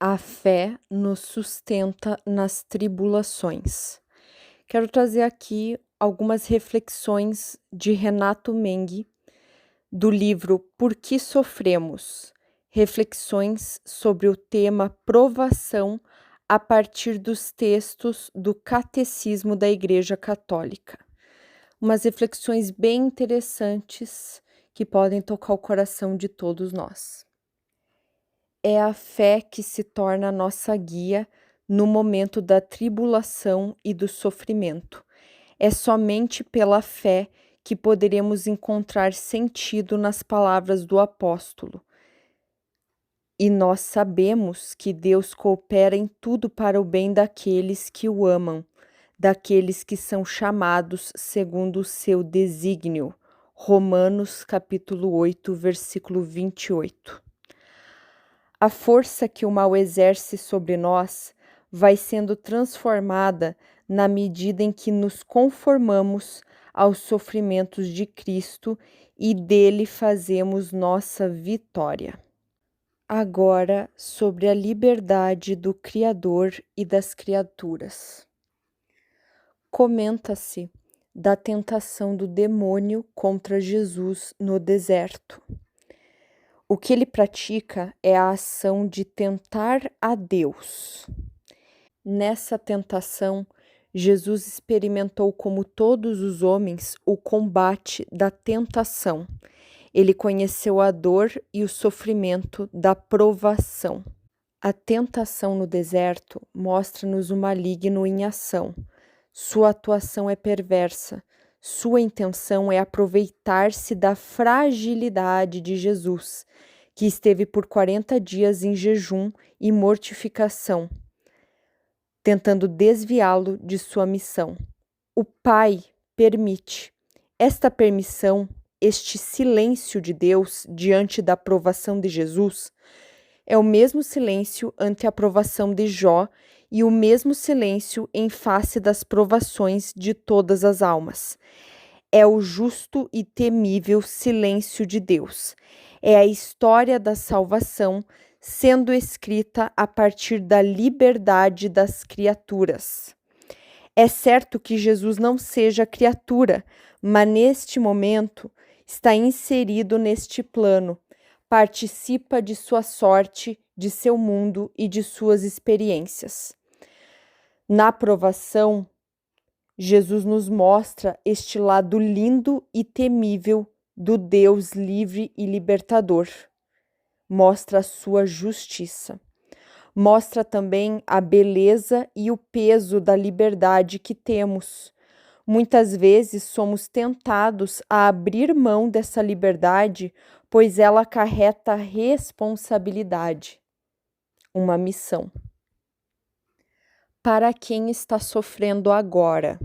A fé nos sustenta nas tribulações. Quero trazer aqui algumas reflexões de Renato Mengue, do livro Por que Sofremos? Reflexões sobre o tema provação a partir dos textos do Catecismo da Igreja Católica. Umas reflexões bem interessantes que podem tocar o coração de todos nós. É a fé que se torna a nossa guia no momento da tribulação e do sofrimento. É somente pela fé que poderemos encontrar sentido nas palavras do apóstolo. E nós sabemos que Deus coopera em tudo para o bem daqueles que o amam, daqueles que são chamados segundo o seu desígnio. Romanos capítulo 8, versículo 28. A força que o mal exerce sobre nós vai sendo transformada na medida em que nos conformamos aos sofrimentos de Cristo e dele fazemos nossa vitória. Agora, sobre a liberdade do Criador e das criaturas. Comenta-se da tentação do demônio contra Jesus no deserto. O que ele pratica é a ação de tentar a Deus. Nessa tentação, Jesus experimentou, como todos os homens, o combate da tentação. Ele conheceu a dor e o sofrimento da provação. A tentação no deserto mostra-nos o maligno em ação. Sua atuação é perversa. Sua intenção é aproveitar-se da fragilidade de Jesus, que esteve por 40 dias em jejum e mortificação, tentando desviá-lo de sua missão. O Pai permite. Esta permissão, este silêncio de Deus diante da aprovação de Jesus, é o mesmo silêncio ante a aprovação de Jó e o mesmo silêncio em face das provações de todas as almas. É o justo e temível silêncio de Deus. É a história da salvação sendo escrita a partir da liberdade das criaturas. É certo que Jesus não seja criatura, mas neste momento está inserido neste plano, participa de sua sorte, de seu mundo e de suas experiências. Na provação, Jesus nos mostra este lado lindo e temível do Deus livre e libertador. Mostra a sua justiça. Mostra também a beleza e o peso da liberdade que temos. Muitas vezes somos tentados a abrir mão dessa liberdade, pois ela acarreta responsabilidade, uma missão. Para quem está sofrendo agora?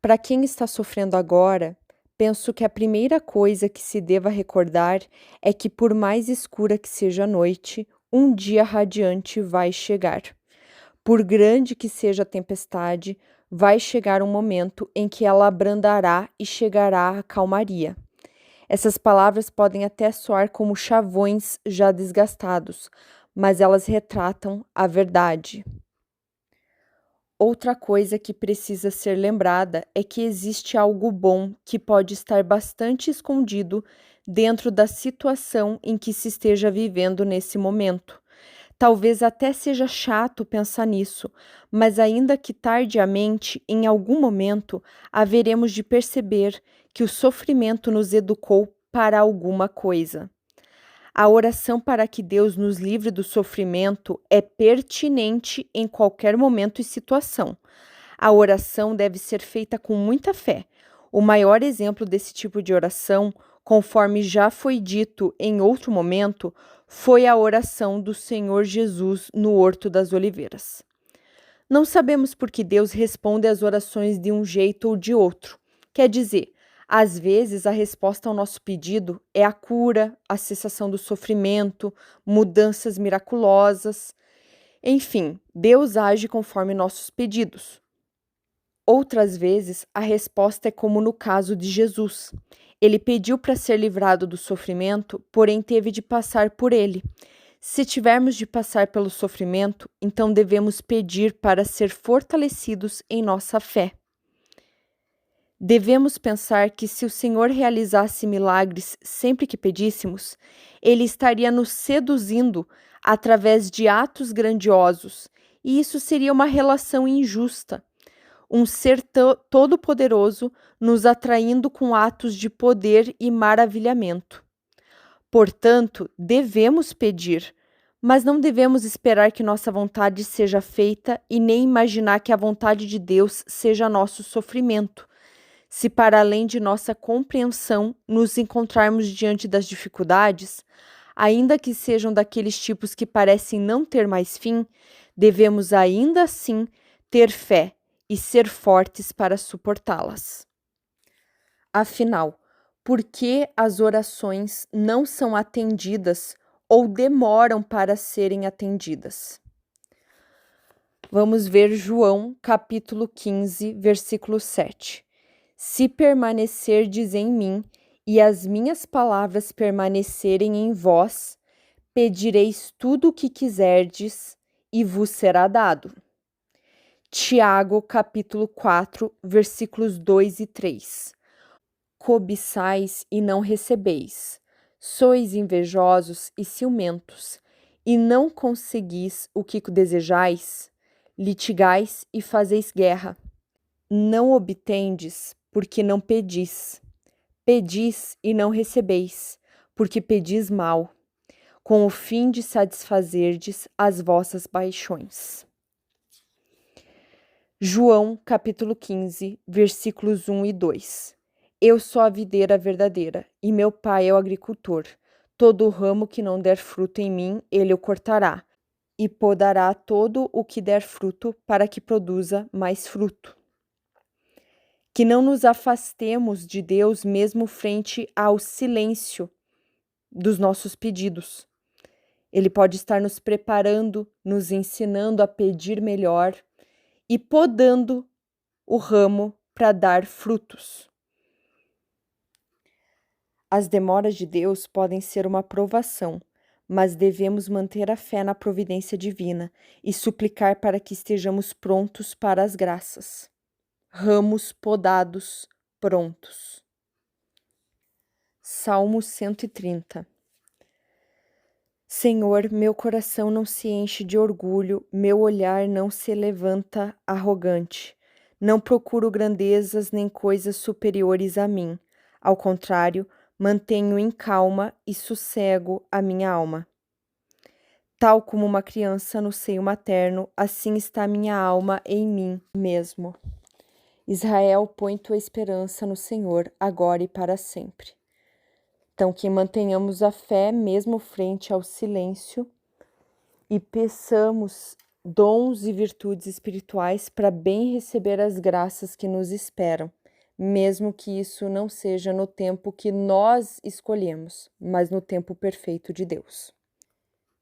Para quem está sofrendo agora, penso que a primeira coisa que se deva recordar é que, por mais escura que seja a noite, um dia radiante vai chegar. Por grande que seja a tempestade, vai chegar um momento em que ela abrandará e chegará à calmaria. Essas palavras podem até soar como chavões já desgastados, mas elas retratam a verdade. Outra coisa que precisa ser lembrada é que existe algo bom que pode estar bastante escondido dentro da situação em que se esteja vivendo nesse momento. Talvez até seja chato pensar nisso, mas ainda que tardiamente, em algum momento, haveremos de perceber que o sofrimento nos educou para alguma coisa. A oração para que Deus nos livre do sofrimento é pertinente em qualquer momento e situação. A oração deve ser feita com muita fé. O maior exemplo desse tipo de oração, conforme já foi dito em outro momento, foi a oração do Senhor Jesus no Horto das Oliveiras. Não sabemos por que Deus responde às orações de um jeito ou de outro. Quer dizer, às vezes a resposta ao nosso pedido é a cura, a cessação do sofrimento, mudanças miraculosas. Enfim, Deus age conforme nossos pedidos. Outras vezes, a resposta é como no caso de Jesus. Ele pediu para ser livrado do sofrimento, porém teve de passar por ele. Se tivermos de passar pelo sofrimento, então devemos pedir para ser fortalecidos em nossa fé. Devemos pensar que se o Senhor realizasse milagres sempre que pedíssemos, Ele estaria nos seduzindo através de atos grandiosos, e isso seria uma relação injusta. Um ser todo-poderoso nos atraindo com atos de poder e maravilhamento. Portanto, devemos pedir, mas não devemos esperar que nossa vontade seja feita e nem imaginar que a vontade de Deus seja nosso sofrimento. Se para além de nossa compreensão nos encontrarmos diante das dificuldades, ainda que sejam daqueles tipos que parecem não ter mais fim, devemos ainda assim ter fé e ser fortes para suportá-las. Afinal, por que as orações não são atendidas ou demoram para serem atendidas? Vamos ver João, capítulo 15, versículo 7. Se permanecerdes em mim e as minhas palavras permanecerem em vós, pedireis tudo o que quiserdes e vos será dado. Tiago, capítulo 4, versículos 2 e 3. Cobiçais e não recebeis, sois invejosos e ciumentos, e não conseguis o que desejais, litigais e fazeis guerra. Não obtendes, porque não pedis. Pedis e não recebeis, porque pedis mal, com o fim de satisfazerdes as vossas paixões. João, capítulo 15, versículos 1 e 2. Eu sou a videira verdadeira, e meu pai é o agricultor. Todo ramo que não der fruto em mim, ele o cortará, e podará todo o que der fruto, para que produza mais fruto. Que não nos afastemos de Deus mesmo frente ao silêncio dos nossos pedidos. Ele pode estar nos preparando, nos ensinando a pedir melhor e podando o ramo para dar frutos. As demoras de Deus podem ser uma provação, mas devemos manter a fé na providência divina e suplicar para que estejamos prontos para as graças. Ramos podados, prontos. Salmo 130. Senhor, meu coração não se enche de orgulho, meu olhar não se levanta arrogante. Não procuro grandezas nem coisas superiores a mim. Ao contrário, mantenho em calma e sossego a minha alma. Tal como uma criança no seio materno, assim está minha alma em mim mesmo. Israel, põe tua esperança no Senhor, agora e para sempre. Então, que mantenhamos a fé mesmo frente ao silêncio e peçamos dons e virtudes espirituais para bem receber as graças que nos esperam, mesmo que isso não seja no tempo que nós escolhemos, mas no tempo perfeito de Deus.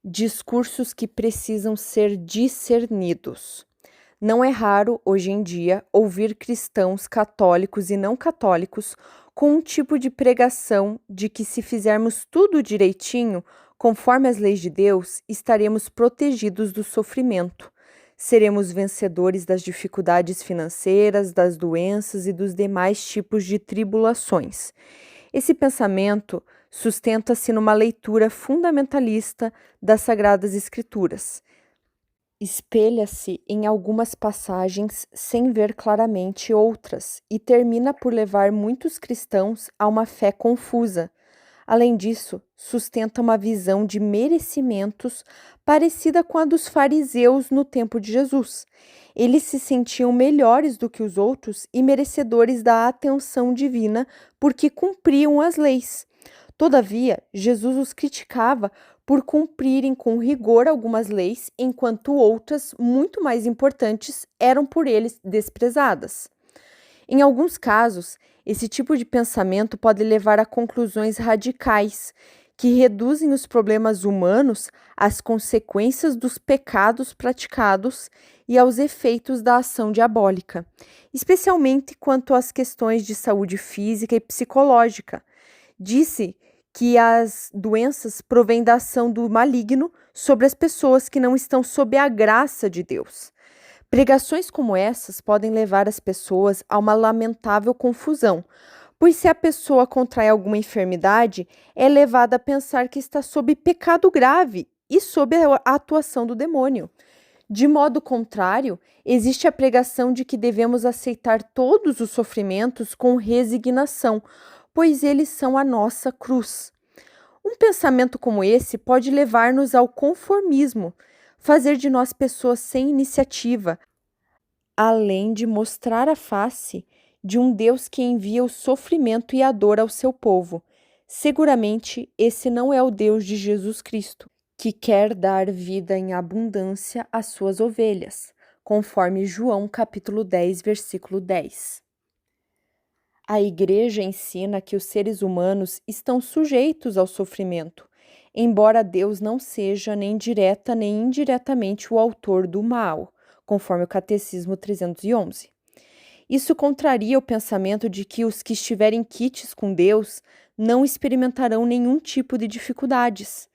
Discursos que precisam ser discernidos. Não é raro, hoje em dia, ouvir cristãos católicos e não católicos com um tipo de pregação de que se fizermos tudo direitinho, conforme as leis de Deus, estaremos protegidos do sofrimento. Seremos vencedores das dificuldades financeiras, das doenças e dos demais tipos de tribulações. Esse pensamento sustenta-se numa leitura fundamentalista das Sagradas Escrituras. Espelha-se em algumas passagens sem ver claramente outras e termina por levar muitos cristãos a uma fé confusa. Além disso, sustenta uma visão de merecimentos parecida com a dos fariseus no tempo de Jesus. Eles se sentiam melhores do que os outros e merecedores da atenção divina porque cumpriam as leis. Todavia, Jesus os criticava por cumprirem com rigor algumas leis, enquanto outras, muito mais importantes, eram por eles desprezadas. Em alguns casos, esse tipo de pensamento pode levar a conclusões radicais, que reduzem os problemas humanos às consequências dos pecados praticados e aos efeitos da ação diabólica, especialmente quanto às questões de saúde física e psicológica. Disse que as doenças provêm da ação do maligno sobre as pessoas que não estão sob a graça de Deus. Pregações como essas podem levar as pessoas a uma lamentável confusão, pois se a pessoa contrai alguma enfermidade, é levada a pensar que está sob pecado grave e sob a atuação do demônio. De modo contrário, existe a pregação de que devemos aceitar todos os sofrimentos com resignação, pois eles são a nossa cruz. Um pensamento como esse pode levar-nos ao conformismo, fazer de nós pessoas sem iniciativa, além de mostrar a face de um Deus que envia o sofrimento e a dor ao seu povo. Seguramente, esse não é o Deus de Jesus Cristo, que quer dar vida em abundância às suas ovelhas, conforme João capítulo 10, versículo 10. A Igreja ensina que os seres humanos estão sujeitos ao sofrimento, embora Deus não seja nem direta nem indiretamente o autor do mal, conforme o Catecismo 311. Isso contraria o pensamento de que os que estiverem quites com Deus não experimentarão nenhum tipo de dificuldades.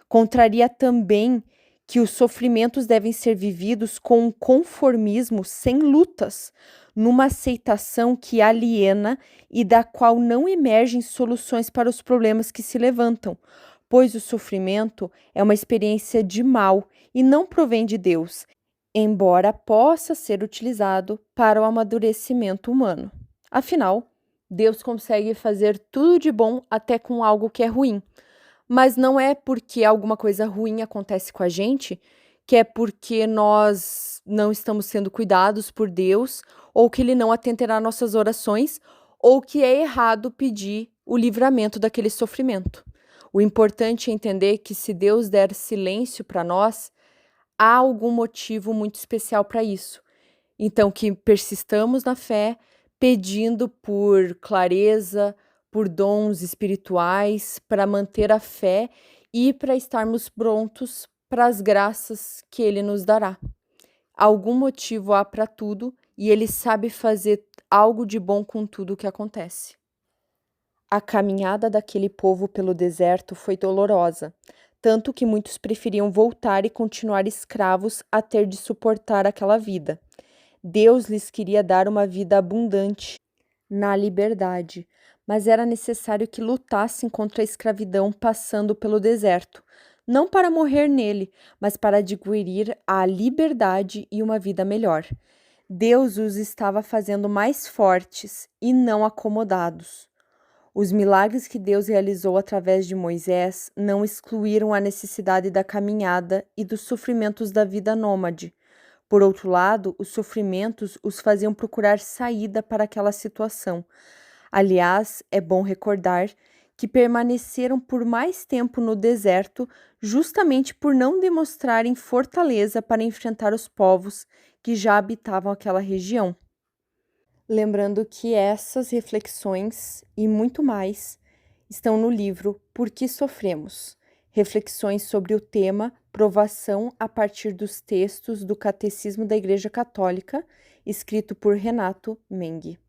Contraria também que os sofrimentos devem ser vividos com um conformismo sem lutas, numa aceitação que aliena e da qual não emergem soluções para os problemas que se levantam, pois o sofrimento é uma experiência de mal e não provém de Deus, embora possa ser utilizado para o amadurecimento humano. Afinal, Deus consegue fazer tudo de bom até com algo que é ruim. Mas não é porque alguma coisa ruim acontece com a gente que é porque nós não estamos sendo cuidados por Deus, ou que Ele não atenderá nossas orações, ou que é errado pedir o livramento daquele sofrimento. O importante é entender que se Deus der silêncio para nós, há algum motivo muito especial para isso. Então, que persistamos na fé, pedindo por clareza, por dons espirituais, para manter a fé e para estarmos prontos para as graças que Ele nos dará. Algum motivo há para tudo e Ele sabe fazer algo de bom com tudo o que acontece. A caminhada daquele povo pelo deserto foi dolorosa, tanto que muitos preferiam voltar e continuar escravos a ter de suportar aquela vida. Deus lhes queria dar uma vida abundante na liberdade, mas era necessário que lutassem contra a escravidão passando pelo deserto, não para morrer nele, mas para adquirir a liberdade e uma vida melhor. Deus os estava fazendo mais fortes e não acomodados. Os milagres que Deus realizou através de Moisés não excluíram a necessidade da caminhada e dos sofrimentos da vida nômade. Por outro lado, os sofrimentos os faziam procurar saída para aquela situação. Aliás, é bom recordar que permaneceram por mais tempo no deserto justamente por não demonstrarem fortaleza para enfrentar os povos que já habitavam aquela região. Lembrando que essas reflexões e muito mais estão no livro Por que Sofremos? Reflexões sobre o tema Provação a partir dos textos do Catecismo da Igreja Católica, escrito por Renato Mengue.